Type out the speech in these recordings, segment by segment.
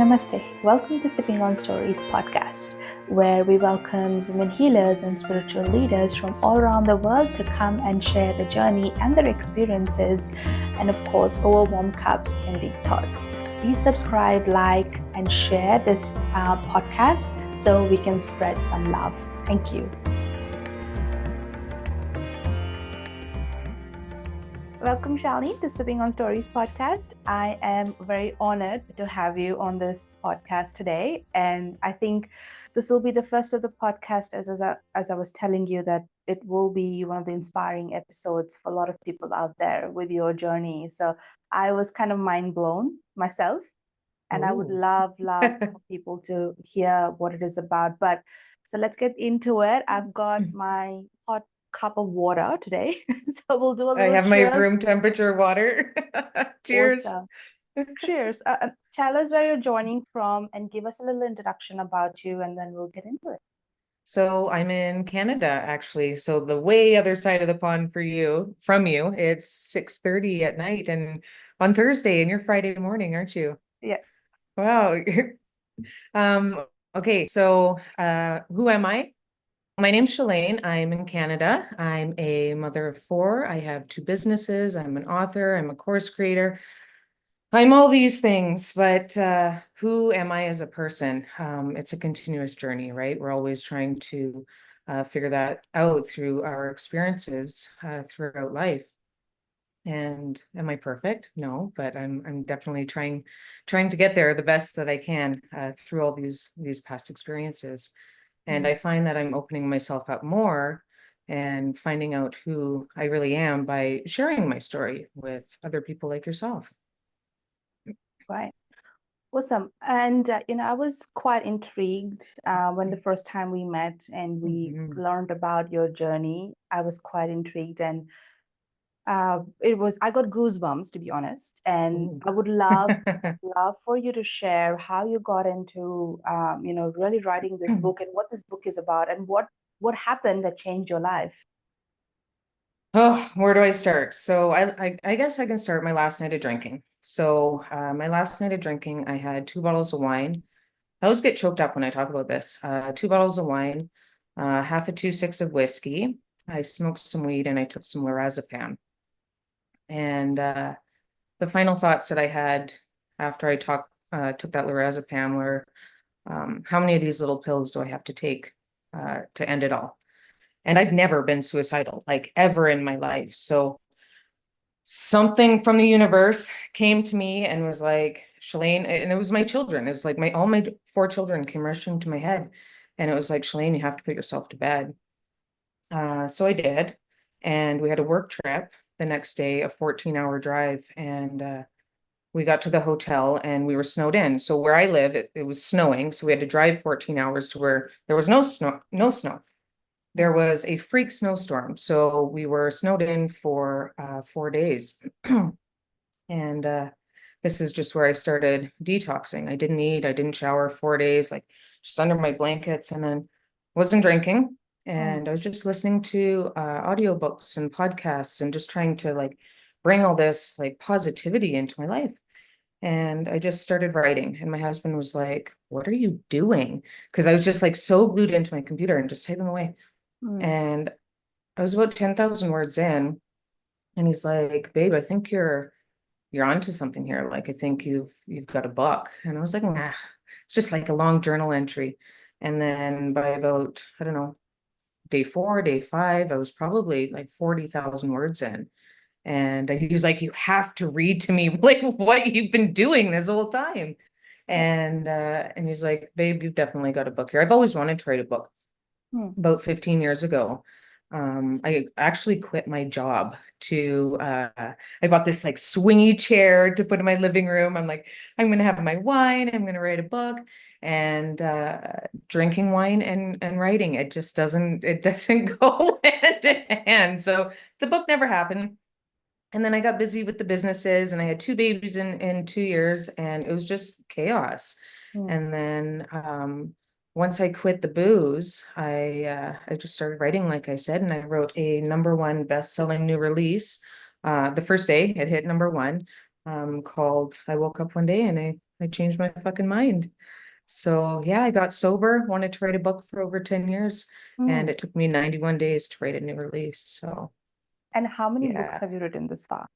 Namaste. Welcome to Sipping on Stories podcast, where we welcome women healers and spiritual leaders from all around the world to come and share their journey and their experiences, and of course, over warm cups and deep thoughts. Please subscribe, like, and share this podcast so we can spread some love. Thank you. Welcome, Challaine, to Sipping on Stories podcast. I am very honored to have you on this podcast today. And I think this will be the first of the podcast, as I was telling you, that it will be one of the inspiring episodes for a lot of people out there with your journey. So I was kind of mind blown myself. And I would love for people to hear what it is about. But so let's get into it. I've got my hot cup of water today. So we'll do a little I have cheers. my room temperature water. Cheers. Awesome. Cheers. Tell us where you're joining from and give us a little introduction about you, and then we'll get into it. So I'm in Canada, actually. So the way other side of the pond from you, it's 6:30 at night and on Thursday, and you're Friday morning, aren't you? Yes. Wow. Okay, so who am I? My name's Challaine. I'm in Canada. I'm a mother of four. I have two businesses. I'm an author. I'm a course creator. I'm all these things, but who am I as a person? It's a continuous journey, right? We're always trying to figure that out through our experiences throughout life. And am I perfect? No, but I'm definitely trying to get there the best that I can through all these past experiences. And I find that I'm opening myself up more and finding out who I really am by sharing my story with other people like yourself. Right. Awesome. And, I was quite intrigued when the first time we met and we learned about your journey. I was quite intrigued, and I got goosebumps, to be honest. And I would love for you to share how you got into, really writing this book and what this book is about and what happened that changed your life. Oh, where do I start? So I guess I can start my last night of drinking. So my last night of drinking, I had 2 bottles of wine. I always get choked up when I talk about this. 2 bottles of wine, half a 2.6 of whiskey. I smoked some weed and I took some lorazepam. And the final thoughts that I had after I took that lorazepam were, how many of these little pills do I have to take to end it all? And I've never been suicidal, like ever in my life. So something from the universe came to me and was like, Challaine, and it was my children. It was like all my 4 children came rushing to my head. And it was like, Challaine, you have to put yourself to bed. So I did. And we had a work trip the next day, a 14-hour drive. And we got to the hotel and we were snowed in. So where I live, it was snowing. So we had to drive 14 hours to where there was no snow. There was a freak snowstorm. So we were snowed in for 4 days. And this is just where I started detoxing. I didn't eat, I didn't shower 4 days, like just under my blankets, and then wasn't drinking. And I was just listening to audiobooks and podcasts and just trying to like bring all this like positivity into my life. And I just started writing. And my husband was like, "What are you doing?" Because I was just like so glued into my computer and just typing away. And I was about 10,000 words in. And he's like, "Babe, I think you're onto something here. Like, I think you've got a book." And I was like, "Nah, it's just like a long journal entry." And then by about, I don't know, day 4, day 5, I was probably like 40,000 words in. And he's like, "You have to read to me like what you've been doing this whole time." And he's like, "Babe, you've definitely got a book here." I've always wanted to write a book. About 15 years ago, I actually quit my job to I bought this like swingy chair to put in my living room. I'm like, I'm gonna have my wine, I'm gonna write a book. And drinking wine and writing, it just doesn't go hand in hand. So the book never happened. And then I got busy with the businesses and I had 2 babies in 2 years and it was just chaos. And then once I quit the booze, I just started writing, like I said, and I wrote a #1 best-selling new release. The first day it hit #1. called I woke up one day and I changed my fucking mind. So yeah, I got sober, wanted to write a book for over 10 years, and Mm. it took me 91 days to write a new release. So And how many books yeah, have you written this far?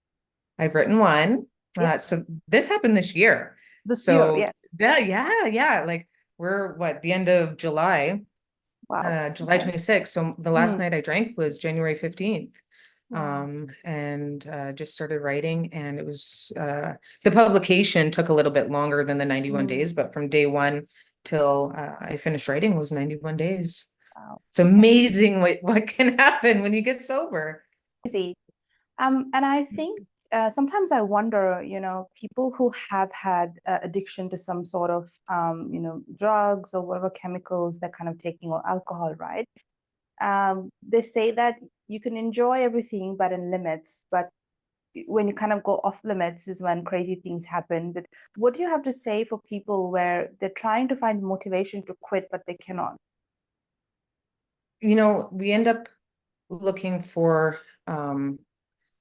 I've written one. Yep. So this happened this year. This year, So yes. yeah. Like we're what, the end of July, Wow. July Okay. 26th. So the last Mm. night I drank was January 15th. Wow. And just started writing, and it was the publication took a little bit longer than the 91 Mm. days, but from day one till I finished writing was 91 days. Wow. It's Okay. amazing what can happen when you get sober. Easy. And I think sometimes I wonder, people who have had addiction to some sort of, drugs or whatever chemicals they're kind of taking, or alcohol, right? They say that you can enjoy everything, but in limits. But when you kind of go off limits is when crazy things happen. But what do you have to say for people where they're trying to find motivation to quit, but they cannot? We end up looking for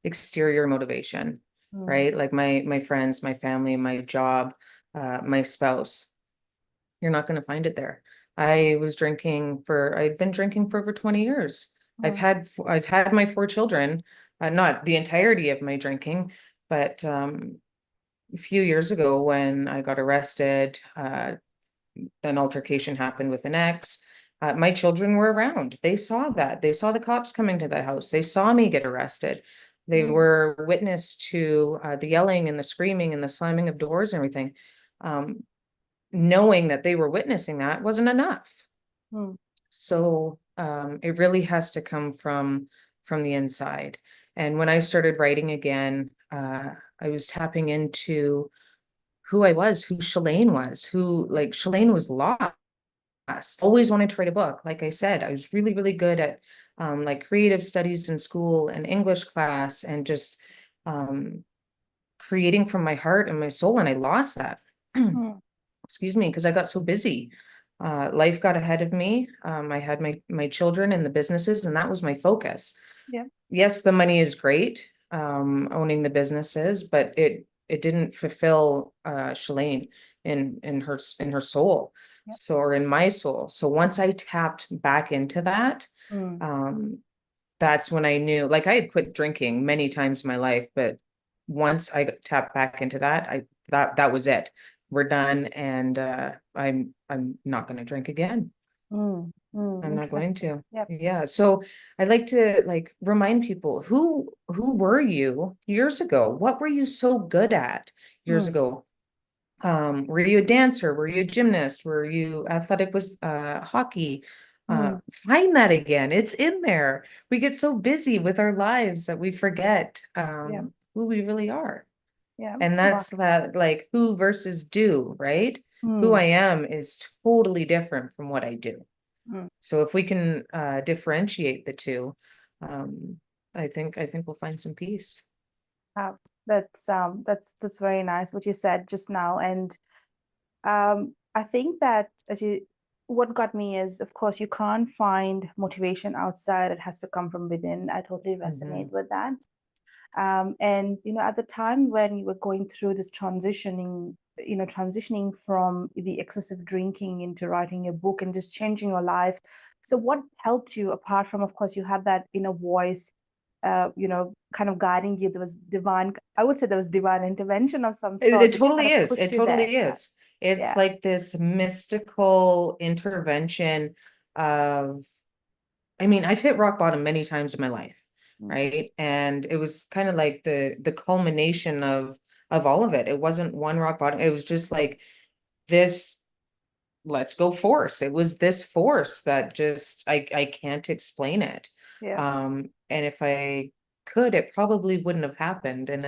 exterior motivation, Mm, right? Like my friends, my family, my job, my spouse. You're not going to find it there. I've been drinking for over 20 years. mm, I've had my four children, not the entirety of my drinking, but a few years ago when I got arrested, an altercation happened with an ex. My children were around. They saw that. They saw the cops coming to the house. They saw me get arrested. They mm, were witness to the yelling and the screaming and the slamming of doors and everything. Um, Knowing that they were witnessing that wasn't enough. mm, So it really has to come from the inside. And when I started writing again, I was tapping into who I was, who Challaine was, who like Challaine was lost. Always wanted to write a book. Like I said, I was really, really good at like creative studies in school and English class and just um, creating from my heart and my soul. And I lost that. mm. Excuse me, because I got so busy. Life got ahead of me. I had my children and the businesses, and that was my focus. Yeah. Yes, the money is great, owning the businesses, but it didn't fulfill Challaine in her soul, Yeah. so or in my soul. So once I tapped back into that, Mm, um, that's when I knew, like I had quit drinking many times in my life, but once I tapped back into that, that was it. We're done, and I'm not going to drink again. I'm not going interesting. to. Yep. Yeah. So I'd like to like remind people who were you years ago? What were you so good at years Mm, ago? Were you a dancer? Were you a gymnast? Were you athletic? Was hockey? mm, Find that again. It's in there. We get so busy with our lives that we forget yeah. who we really are. Yeah. And Wow. that's that like who versus do, right? Who Mm, I am is totally different from what I do. mm. So if we can differentiate the two, um, I think we'll find some peace. Wow. That's very nice what you said just now. And I think that what got me is, of course, you can't find motivation outside. It has to come from within. I totally resonate Mhm. with that. And at the time when you were going through this transitioning from the excessive drinking into writing a book and just changing your life. So what helped you, apart from, of course, you had that inner voice, kind of guiding you? There was divine, I would say there was divine intervention of some It sort, which kind totally of is. It pushed you there. totally is. It's Yeah. like this mystical intervention of, I mean, I've hit rock bottom many times in my life, Mm, right? And it was kind of like the culmination of all of it. It wasn't one rock bottom. It was just like this let's go force. It was this force that just I can't explain it. yeah. And if I could, it probably wouldn't have happened, and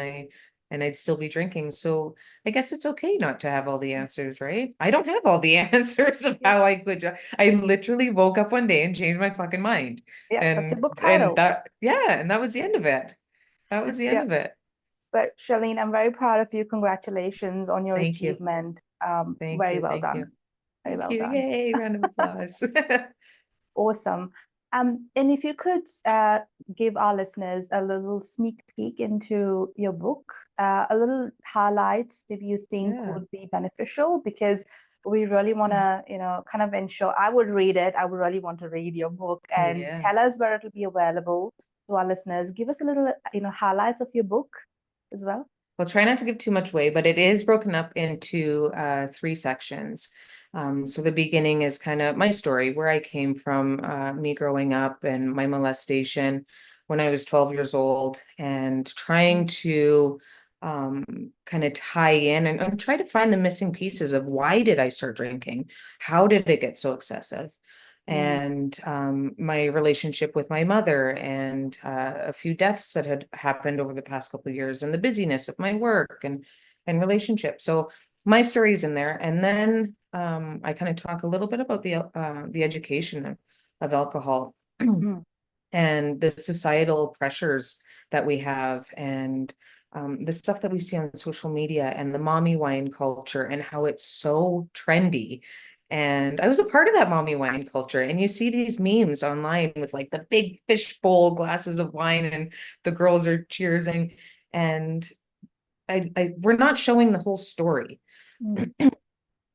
I'd still be drinking. So I guess it's okay not to have all the answers, right? I don't have all the answers of Yeah. how I could. I literally woke up one day and changed my fucking mind. Yeah. That's a And book and title. that yeah, and that was the end of it. That was the end Yeah. of it. But Challaine, I'm very proud of you. Congratulations on your Thank you. achievement. Thank Very you. well Thank you. done. Very Thank well you. done. Yay, round of applause. Awesome. And if you could give our listeners a little sneak peek into your book, a little highlights if you think Yeah. would be beneficial, because we really want to, kind of ensure I would read it. I would really want to read your book and Yeah. tell us where it'll be available to our listeners. Give us a little, highlights of your book as well. Well, try not to give too much away, but it is broken up into three sections. So the beginning is kind of my story, where I came from, me growing up and my molestation when I was 12 years old, and trying to kind of tie in and try to find the missing pieces of why did I start drinking? How did it get so excessive? Mm, And my relationship with my mother, and a few deaths that had happened over the past couple of years, and the busyness of my work and relationship. So my story's in there, and then I kind of talk a little bit about the education of alcohol mm, and the societal pressures that we have, and the stuff that we see on social media, and the mommy wine culture, and how it's so trendy. And I was a part of that mommy wine culture. And you see these memes online with like the big fishbowl glasses of wine, and the girls are cheersing. And we're not showing the whole story. mm,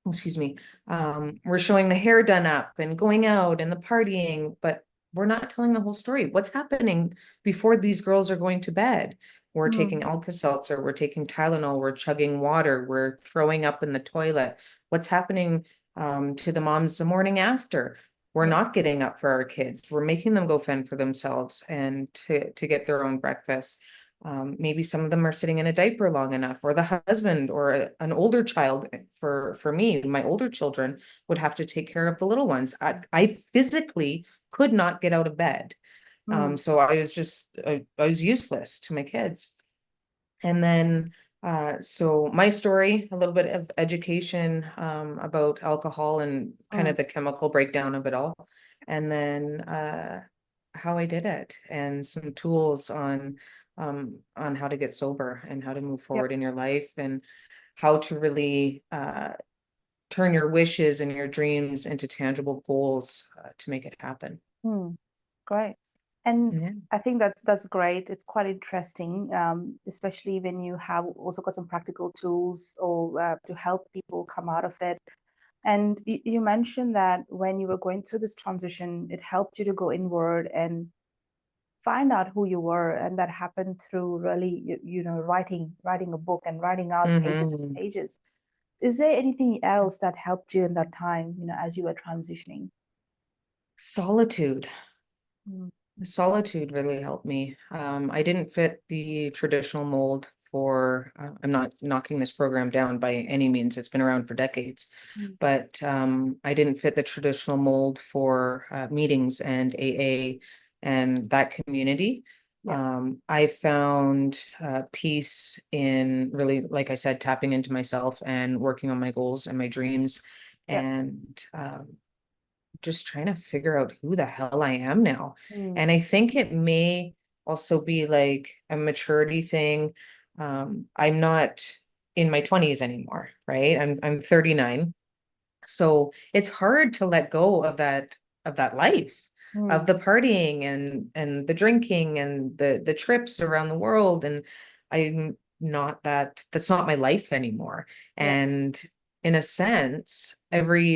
Excuse me. We're showing the hair done up and going out and the partying, but we're not telling the whole story. What's happening before these girls are going to bed? We're mm, taking Alka-Seltzer, we're taking Tylenol, we're chugging water, we're throwing up in the toilet. What's happening to the moms the morning after? We're yeah. not getting up for our kids. We're making them go fend for themselves and to get their own breakfast. Maybe some of them are sitting in a diaper long enough, or the husband or an older child. For me, my older children would have to take care of the little ones. I physically could not get out of bed. Mm, So I was useless to my kids. And then so my story, a little bit of education about alcohol and kind mm, of the chemical breakdown of it all. And then how I did it, and some tools on how to get sober and how to move yep. forward in your life, and how to really turn your wishes and your dreams into tangible goals to make it happen. Mm. Great. And Yeah. I think that's great. It's quite interesting, especially when you have also got some practical tools or to help people come out of it. And you mentioned that when you were going through this transition, it helped you to go inward and find out who you were, and that happened through really, writing a book and writing out pages and Hmm. pages. Is there anything else that helped you in that time, as you were transitioning? Solitude. Mm, Solitude really helped me. I didn't fit the traditional mold for, I'm not knocking this program down by any means. It's been around for decades, mm, but I didn't fit the traditional mold for meetings and AA and that community. yeah. I found peace in really, like I said, tapping into myself and working on my goals and my dreams, Yeah. and just trying to figure out who the hell I am now. Mm, And I think it may also be like a maturity thing. I'm not in my 20s anymore, right? I'm 39. So it's hard to let go of that life, of mm, the partying and the drinking and the trips around the world. And I'm not that's not my life anymore. yeah. And in a sense, every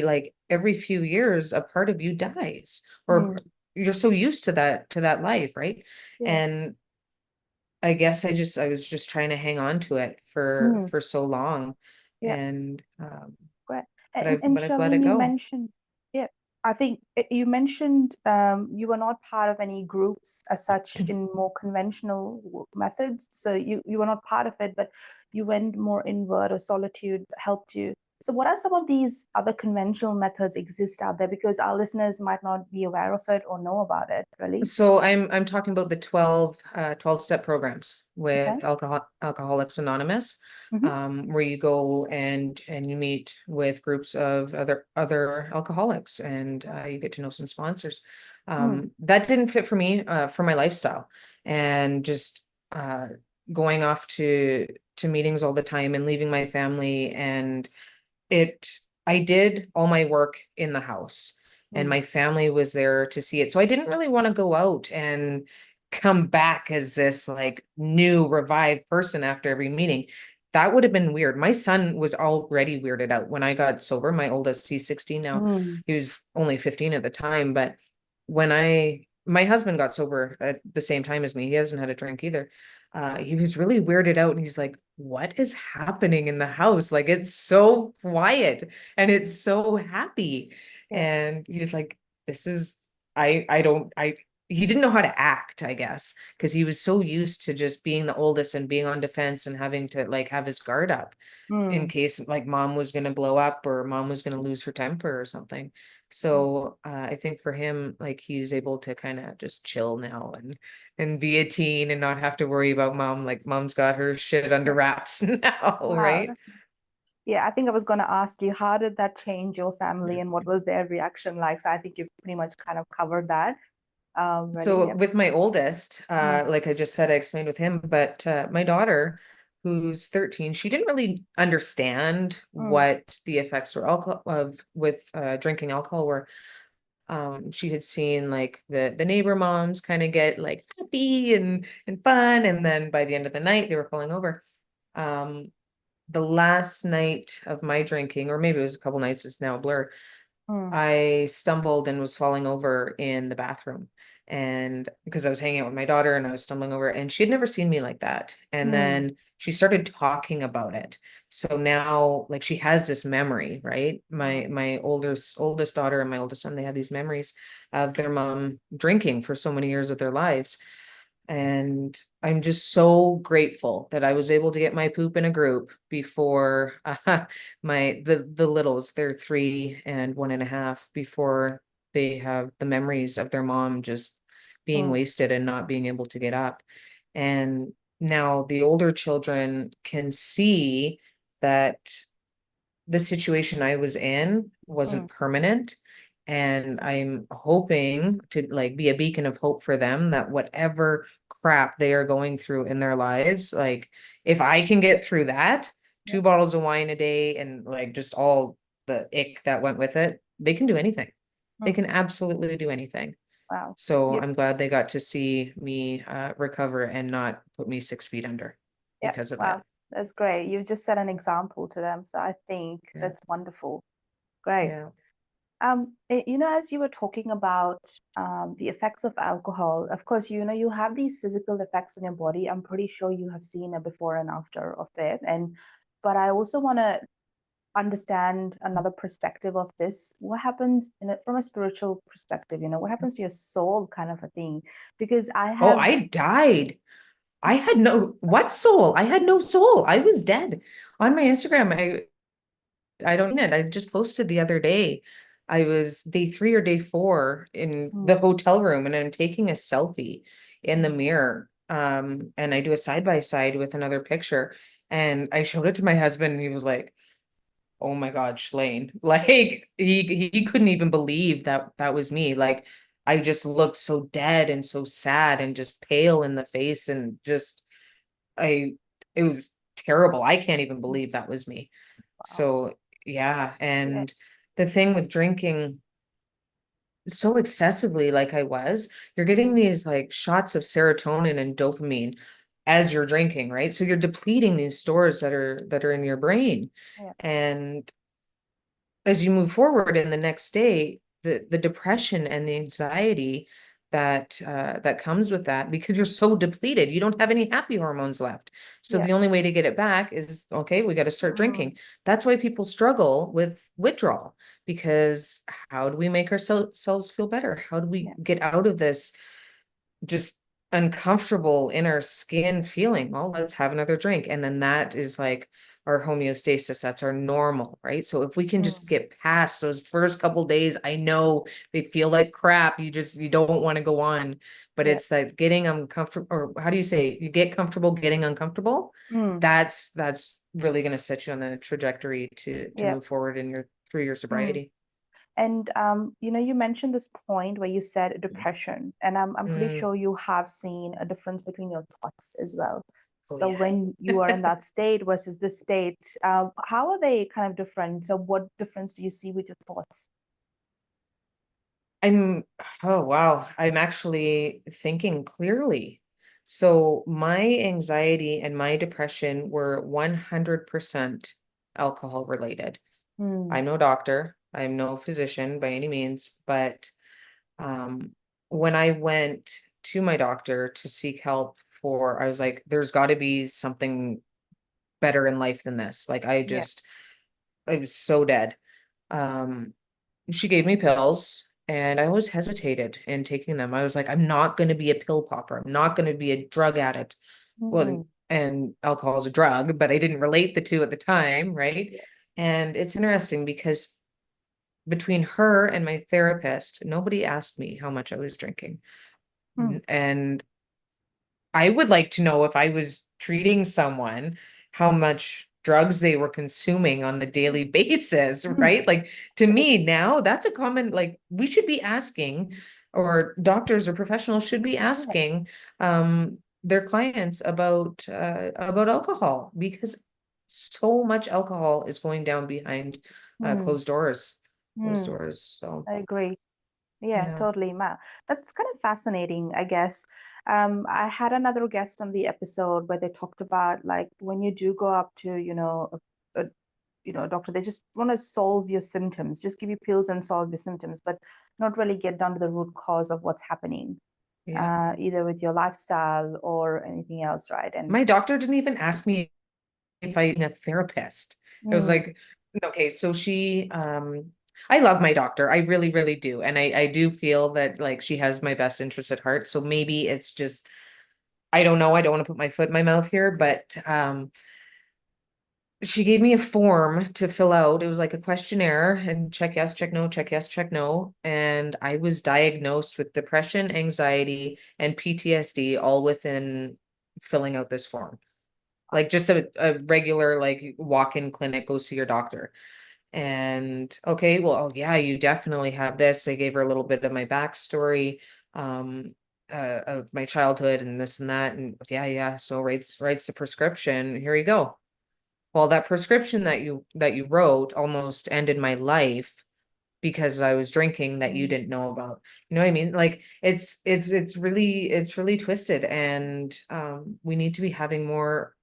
few years, a part of you dies, or Mm, you're so used to that life, right? yeah. And I guess I was just trying to hang on to it Mm, for so long. yeah. And Great. but And I've let it Charlene, you go. mentioned, yeah, I think you mentioned you were not part of any groups as such in more conventional methods. So you were not part of it, but you went more inward, or solitude helped you. So what are some of these other conventional methods exist out there? Because our listeners might not be aware of it or know about it, really. So I'm talking about the 12-step programs Okay. with Alcoholics Anonymous, Mm-hmm. where you go and you meet with groups of other alcoholics, and you get to know some sponsors. Mm, That didn't fit for me, for my lifestyle, and just uh, going off to meetings all the time and leaving my family. And it I did all my work in the house, and Mm. my family was there to see it. So I didn't really want to go out and come back as this like new revived person after every meeting. That would have been weird. My son was already weirded out when I got sober. My oldest, he's 16 now. Mm. He was only 15 at the time, but my husband got sober at the same time as me. He hasn't had a drink either. He was really weirded out and he's like, what is happening in the house? Like it's so quiet and it's so happy. Yeah. And he's like, this is, I don't, I, he didn't know how to act, I guess, because he was so used to just being the oldest and being on defense and having to like have his guard up in Mm. case like mom was going to blow up or mom was going to lose her temper or something. So I think for him, like he's able to kind of just chill now and be a teen and not have to worry about mom. Like mom's got her shit under Yeah. wraps now, Wow. right? Yeah, I think I was going to ask you, how did that change your family and what was their reaction like? So I think you've pretty much kind of covered that already. So Yeah. with my oldest, Mm. like I just said, I explained with him, but my daughter, who's 13, she didn't really understand Mm. what the effects were alcohol of with drinking alcohol were. She had seen like the neighbor moms kind of get like happy and fun, and then by the end of the night they were falling over. Um, the last night of my drinking, or maybe it was a couple nights, it's now a blur. Mm. I stumbled and was falling over in the bathroom. And because I was hanging out with my daughter and I was stumbling over, and she had never seen me like that. And Mm. then she started talking about it. So now like she has this memory, right? Wow. My oldest daughter and my oldest son, they have these memories of their mom drinking for so many years of their lives. And I'm just so grateful that I was able to get my poop in a group before the littles, they're 3 and 1.5, before they have the memories of their mom just being Mm. wasted and not being able to get up. And now the older children can see that the situation I was in Mm. wasn't permanent. And I'm hoping to like be a beacon of hope for them that whatever crap they are going through in their lives, like if I can get through that, Yeah. 2 bottles of wine a day and like just all the ick that went with it, they can do anything. They Mm. can absolutely do anything. Wow. So Yep. I'm glad they got to see me recover and not put me 6 feet under Yep. because of Wow. that. That's great. You've just set an example to them. So I think Yeah. that's wonderful. Great. Yeah. As you were talking about the effects of alcohol, of course, you have these physical effects on your body. I'm pretty sure you have seen a before and after of it. But I also want to understand another perspective of this. What happens from a spiritual perspective? What happens to your soul, kind of a thing? Because I Oh, have. I died. I had no, what soul? I had no soul. I was dead. On my Instagram, I don't know it. I just posted the other day. I was day 3 or day 4 in the Mm. hotel room and I'm taking a selfie in the Mm. mirror. And I do a side by side with another picture. And I showed it to my husband and he was like, oh my God, Challaine. Like he couldn't even believe that that was me. Like I just looked so dead and so sad and just pale in the face and just I it was terrible. I can't even Mm. believe that was me. Wow. So yeah, Yeah. and the thing with drinking so excessively like I was, you're getting Mm. these like shots of serotonin and dopamine as you're drinking, right? So you're depleting these stores that are in your brain. Yeah. And as you move forward in the next day, the depression and the anxiety that comes with that, because you're so depleted, you don't have any happy hormones left. So Yeah. the only way to get it back is, okay, we got to start Mm. drinking. That's why people struggle with withdrawal, because how do we make ourselves feel better? How do we Yeah. get out of this just uncomfortable in our skin feeling? Well, let's have another drink. And then that is like our homeostasis. That's our normal, right? So if we can just Mm. get past those first couple days, I know they feel like crap. You don't want to go on, but Yeah. it's like getting uncomfortable, or how do you say, you get comfortable getting uncomfortable. Mm. That's really going to set you on the trajectory to Yeah. move forward in your through your Mm. sobriety. And you mentioned this point where you said depression, and I'm pretty Mm. sure you have seen a difference between your thoughts as well. Oh So yeah. when you are in that state versus this state, how are they kind of different? So what difference do you see with your thoughts? I'm, oh wow, I'm actually thinking clearly. So my anxiety and my depression were 100% alcohol related. Mm, I'm no doctor, I'm no physician by any means, but um, when I went to my doctor to seek help for, I was like, there's got to be something better in life than this. Like yeah. I was so dead. Um, she gave me pills and I always hesitated in taking them. I was like, I'm not going to be a pill popper. I'm not going to be a drug addict. Well, Mm, and alcohol is a drug, but I didn't relate the two at the time, right? yeah. And it's interesting because between her and my therapist, nobody asked me how much I was drinking. Mm, And I would like to know if I was treating someone, how much drugs they were consuming on the daily basis, mm, right? Like to me now, that's a common, like we should be asking, or doctors or professionals should be yeah. asking their clients about alcohol because so much alcohol is going down behind Mm, closed doors, closed mm, doors. So I agree. Yeah, yeah, totally. That's kind of fascinating, I guess. I had another guest on the episode where they talked about like when you do go up to, a doctor, they just want to solve your symptoms, just give you pills and solve your symptoms, but not really get down to the root cause of what's happening, yeah. either with your lifestyle or anything else, right? And My doctor didn't even ask me if I a therapist. It was mm, like, okay, so I love my doctor. I really, really do. And I do feel that like she has my best interest at heart. So maybe it's just, I don't know. I don't want to put my foot in my mouth here, but she gave me a form to fill out. It was like a questionnaire and check yes, check no, check yes, check no. And I was diagnosed with depression, anxiety, and PTSD all within filling out this form. Like just a regular like walk-in clinic, go see your doctor. And okay, well, oh yeah, you definitely have this. I gave her a little bit of my backstory, of my childhood and this and that. And yeah, yeah. So writes the prescription. Here you go. Well, that prescription that you wrote almost ended my life because I was drinking that you mm, didn't know about. You know what I mean? Like it's really twisted and we need to be having more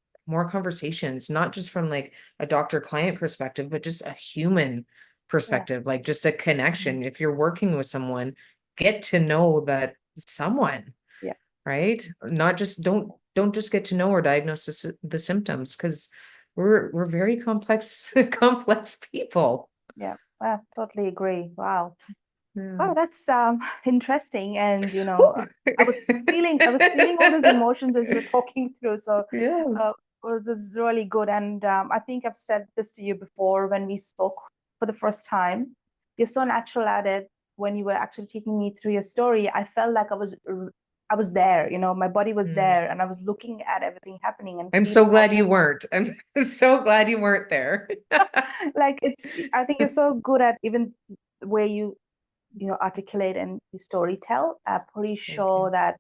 conversations, not just from like a doctor client perspective, but just a human yeah, perspective, like just a mm, connection. If you're working with someone, get to know that someone, yeah, right? Not just don't just get to know or diagnose the symptoms because we're very complex complex people. yeah. Totally agree. Wow. Yeah. Oh, that's interesting. And I was feeling all those emotions as you were talking through. So, Yeah, well, this is really good. And I think I've said this to you before when we spoke for the first time. You're so natural at it. When you were actually taking me through your story, I felt like I was there. My body was mm. there, and I was looking at everything happening and I'm feeling so glad you almost weren't. I'm so glad you weren't there. like it's. I think you're so good at even where you articulate and you story tell. I'm pretty Thank sure you. that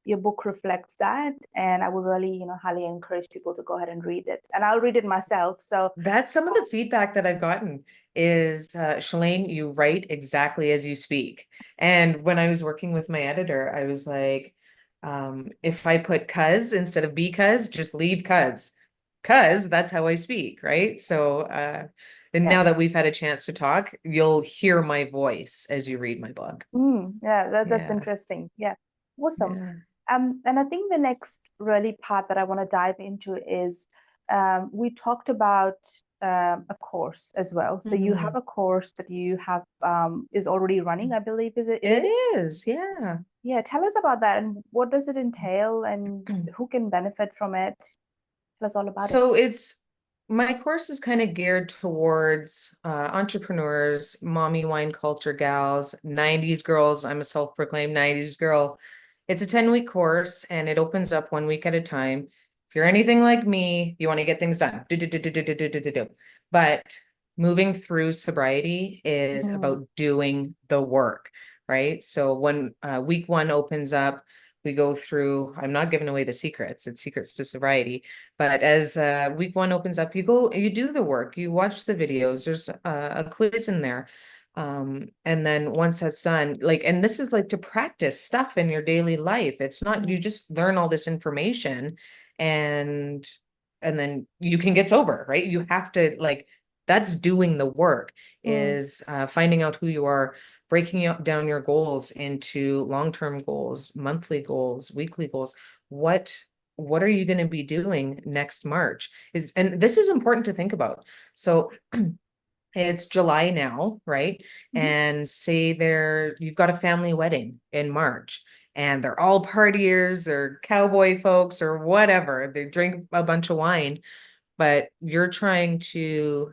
your book reflects that, and I would really, highly encourage people to go ahead and read it. And I'll read it myself. So, That's some of the feedback that I've gotten is, Challaine, you write exactly as you speak. And when I was working with my editor, I was like, if I put cuz instead of because, just leave yeah, cuz that's how I speak, right? So, and yeah, now that we've had a chance to talk, you'll hear my voice as you read my book. yeah. That's Yeah, interesting. Yeah, awesome. yeah. And I think the next really part that I want to dive into is we talked about a course as well. So you have Mhm. a course that you have is already running, I believe, it It is. is, yeah. Yeah, tell us about that and what does it entail and who can benefit from it? Tell us all about it. So it's my course is kind of geared towards entrepreneurs, mommy wine culture gals, 90s girls. I'm a self-proclaimed 90s girl. It's a 10-week course and it opens up 1 week at a time. If you're anything like me, you want to get things done. Do, do, do, do, do, do, do, do, do, do. But moving through sobriety is Mm, about doing the work, right? So when week one opens up, we go through, I'm not giving away the secrets, it's secrets to sobriety, but as week one opens up, you do the work, you watch the videos. There's a quiz in there. And then once that's done, like, and this is like to practice stuff in your daily life. It's not, you Mm, just learn all this information and then you can get sober, right? You have to like, that's doing the work, mm, is finding out who you are, breaking down your goals into long-term goals, monthly goals, weekly goals. What are you going to be doing next March? And this is important to think about. So it's July now, right? mhm, And say you've got a family wedding in March and they're all partiers or cowboy folks or whatever. They drink a bunch of wine, but you're trying to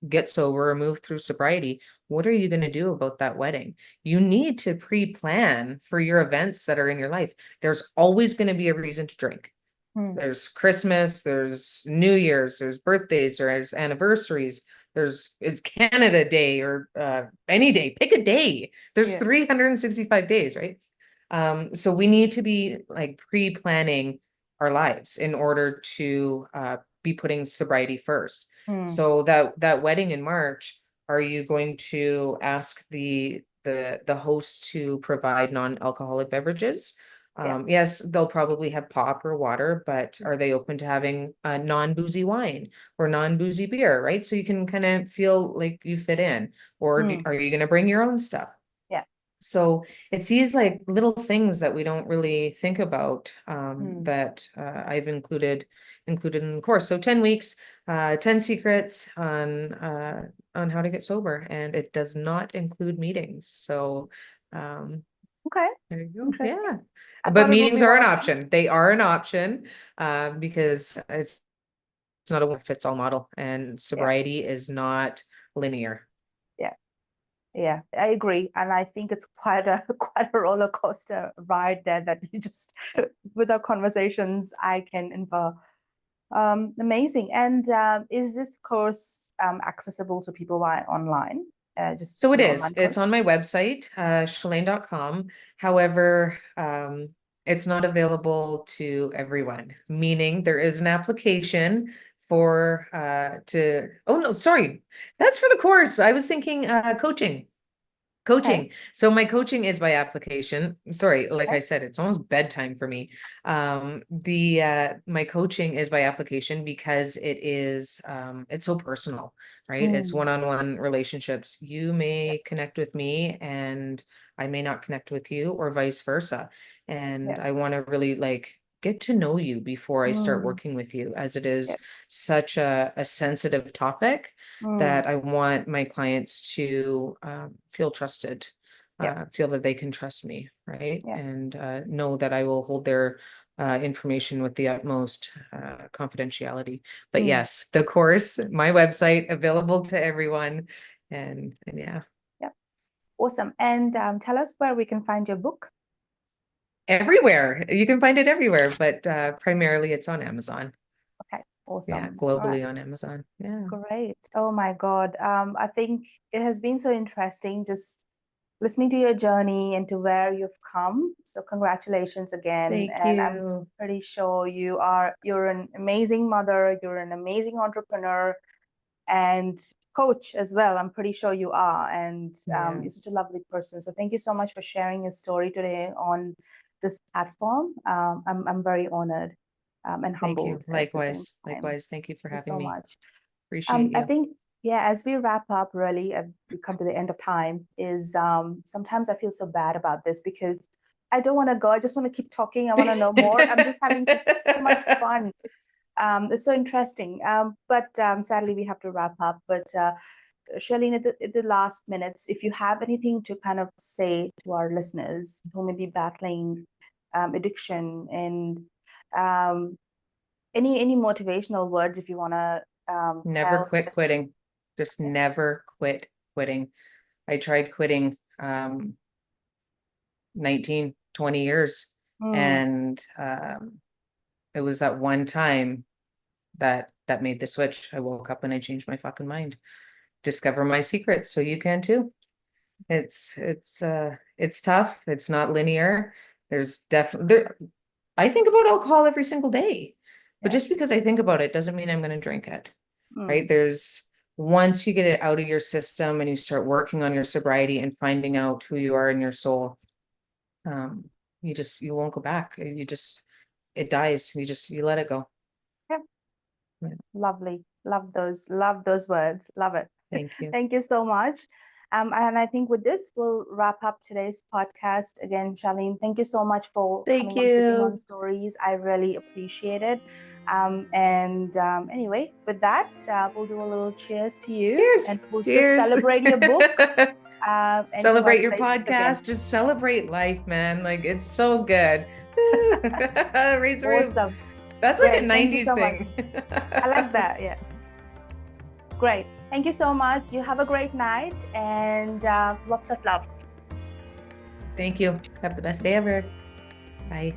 get sober or move through sobriety. What are you going to do about that wedding? You need to pre-plan for your events that are in your life. There's always going to be a reason to drink. mm. There's Christmas, there's New Year's, there's birthdays, there's anniversaries, it's Canada Day or any day. Pick a day. There's Yeah. 365 days, right? So we need to be like pre-planning our lives in order to be putting sobriety first. Mm, So that wedding in March, are you going to ask the host to provide non-alcoholic beverages? yeah. Yes, they'll probably have pop or water, but Yeah. are they open to having a non-boozy wine or non-boozy beer, right? So you can kind of feel like you fit in. Or Mm, are you going to bring your own stuff? yeah. So it's these like little things that we don't really think about, Mm, that I've included in the course. So 10 weeks, 10 secrets on how to get sober, and it does not include meetings. So okay. there you go. Interesting. Yeah. I But thought it would meetings be are more an fun. option. They are an option because it's not a one fits all model, and Yeah. sobriety is not linear. Yeah. Yeah, I agree, and I think it's quite a quite a roller coaster ride there that you just with our conversations I can infer. Amazing. And is this course accessible to people via online? So Just it an is. online It's course? on my website, Challaine.com. However, it's not available to everyone, meaning there is an application for oh no, sorry. That's for the course. I was thinking coaching. Okay. Coaching. So my coaching is by application. Sorry, like Okay. I said, it's almost bedtime for me. The My coaching is by application because it's so personal, right? It's Mm, one-on-one relationships. You yeah. may connect with me and I may not connect with you, or vice versa. And Yeah. I want to really like get to know you before I start Mm, working with you, as it yeah. is such a sensitive topic Mm, that I want my clients to feel trusted, yeah. feel that they can trust me, right? Yeah. And know that I will hold their information with the utmost confidentiality. But Mm, yes, the course, my website, available to everyone. And yeah, yeah. Awesome. And tell us where we can find your book. everywhere. You can find it everywhere, but primarily it's on Amazon. Okay. Yeah, Awesome. All right. globally on Amazon. Yeah. Great. Oh my God. I think it has been so interesting just listening to your journey and to where you've come. So congratulations again. Thank And I'm you. pretty sure you're an amazing mother, you're an amazing entrepreneur and coach as well. I'm pretty sure you are. And Yeah. you're such a lovely person. So thank you so much for sharing your story today on this platform. I'm very honored and Thank you. humbled at the same Likewise. time. Likewise. Thank you for Thank you having so me. much. Appreciate I you. think, yeah, as we wrap up, really, we come to the end of time, is sometimes I feel so bad about this because I don't want to go. I just want to keep talking. I want to know more. I'm just having so much fun. It's so interesting. But sadly, we have to wrap up. But Charlene, at the last minutes, if you have anything to kind of say to our listeners who may be battling addiction and um, any motivational words, if you want to Never tell quit this. quitting. Just never quit quitting. I tried quitting 19, 20 years. Mm, And it was that one time that made the switch. I woke up and I changed my fucking mind. Discover my secrets so you can too. It's tough. It's not linear. There's definitely there I think about alcohol every single day. But yeah. just because I think about it doesn't mean I'm going to drink it. Right? Mm, once you get it out of your system and you start working on your sobriety and finding out who you are in your soul, you won't go back. It dies. You let it go. Yeah. Yeah. Lovely. Love those words. Love it. Thank you. Thank you so much. And I think with this, we'll wrap up today's podcast. Again, Challaine, thank you so much for Thank coming on Sipping on you. Stories. I really appreciate it. Anyway, with that, we'll do a little cheers to you. Cheers. And we'll just Cheers. celebrate your book. And Celebrate your congratulations again. podcast. Just celebrate life, man. Like, it's so good. Raise the roof. Awesome. That's like a Great. Thank you 90s so much. thing. I like that. Yeah. Great. Thank you so much. You have a great night and lots of love. Thank you. Have the best day ever. Bye.